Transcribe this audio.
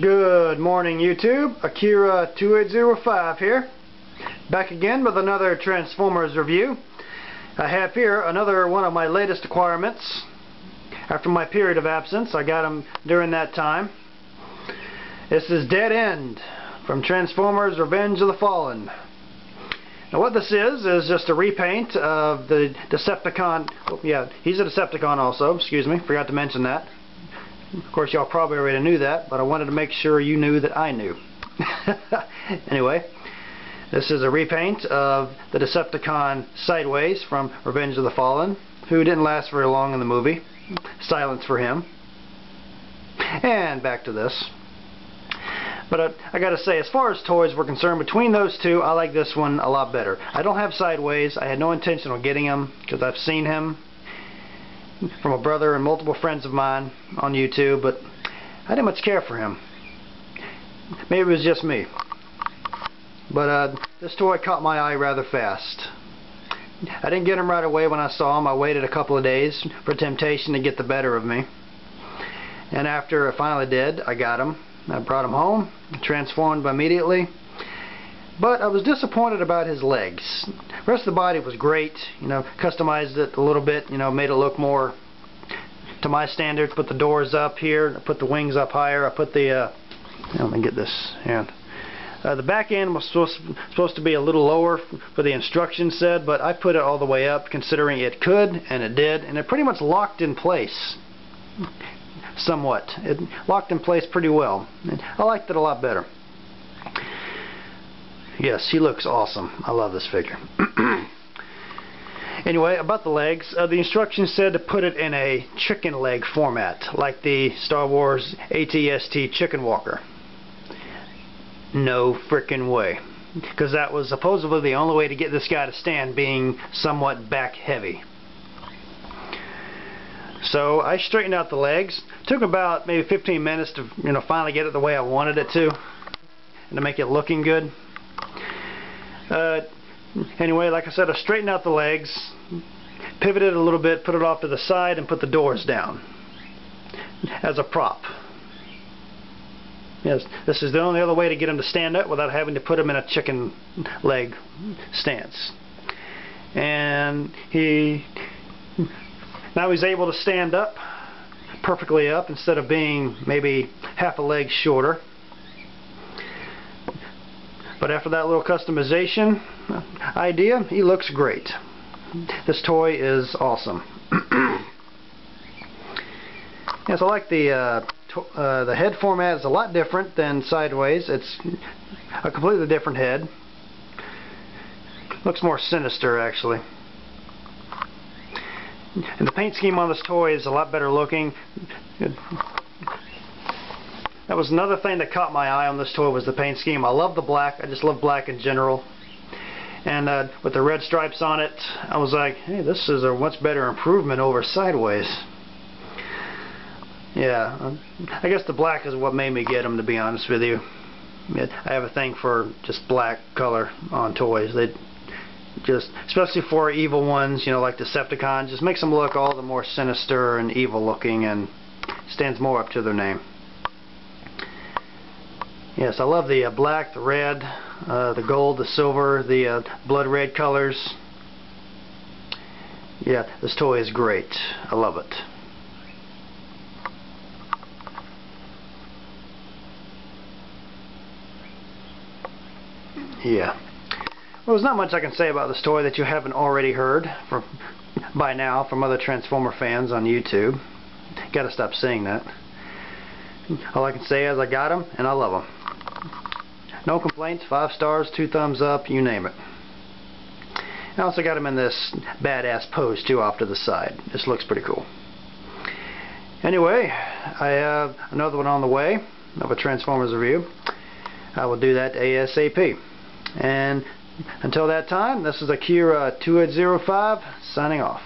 Good morning, YouTube. Akira2805 here. Back again with another Transformers review. I have here another one of my latest acquirements. After my period of absence, I got them during that time. This is Dead End from Transformers Revenge of the Fallen. Now what this is just a repaint of the Decepticon. Oh, yeah, he's a Decepticon also. Excuse me, forgot to mention that. Of course, y'all probably already knew that, but I wanted to make sure you knew that I knew. Anyway, this is a repaint of the Decepticon Sideways from Revenge of the Fallen, who didn't last very long in the movie. Silence for him. And back to this. But I gotta say, as far as toys were concerned, between those two, I like this one a lot better. I don't have Sideways. I had no intention of getting him because I've seen him from a brother and multiple friends of mine on YouTube, but I didn't much care for him. Maybe it was just me. But this toy caught my eye rather fast. I didn't get him right away when I saw him. I waited a couple of days for temptation to get the better of me. And after I finally did, I got him. I brought him home, transformed immediately. But I was disappointed about his legs. The rest of the body was great, customized it a little bit, made it look more to my standards. Put the doors up here, I put the wings up higher, I put the, let me get this hand. The back end was supposed to be a little lower for the instructions said, but I put it all the way up considering it could, and it did, and it pretty much locked in place. Somewhat. It locked in place pretty well. I liked it a lot better. Yes, he looks awesome. I love this figure. Anyway, about the legs, the instructions said to put it in a chicken leg format, like the Star Wars AT-ST Chicken Walker. No frickin' way. Because that was supposedly the only way to get this guy to stand, being somewhat back heavy. So I straightened out the legs. Took about maybe 15 minutes to finally get it the way I wanted it to, and to make it looking good. Anyway, like I said, I straightened out the legs, pivoted a little bit, put it off to the side, and put the doors down as a prop. Yes, this is the only other way to get him to stand up without having to put him in a chicken leg stance. And now he's able to stand up, perfectly up, instead of being maybe half a leg shorter. But after that little customization idea, he looks great. This toy is awesome. Yes, I like the head format is a lot different than Sideways. It's a completely different head. Looks more sinister, actually. And the paint scheme on this toy is a lot better looking. That was another thing that caught my eye on this toy, was the paint scheme. I love the black. I just love black in general. And with the red stripes on it, I was like, hey, this is a much better improvement over Sideways. Yeah, I guess the black is what made me get them, to be honest with you. I have a thing for just black color on toys. They just, especially for evil ones, like Decepticon, just makes them look all the more sinister and evil looking, and stands more up to their name. Yes, I love the black, the red, the gold, the silver, the blood red colors. Yeah, this toy is great. I love it. Yeah. Well, there's not much I can say about this toy that you haven't already heard by now from other Transformer fans on YouTube. Gotta stop saying that. All I can say is I got them and I love them. No complaints, 5 stars, 2 thumbs up, you name it. I also got them in this badass pose too off to the side. This looks pretty cool. Anyway, I have another one on the way of a Transformers review. I will do that ASAP. And until that time, this is Akira2805 signing off.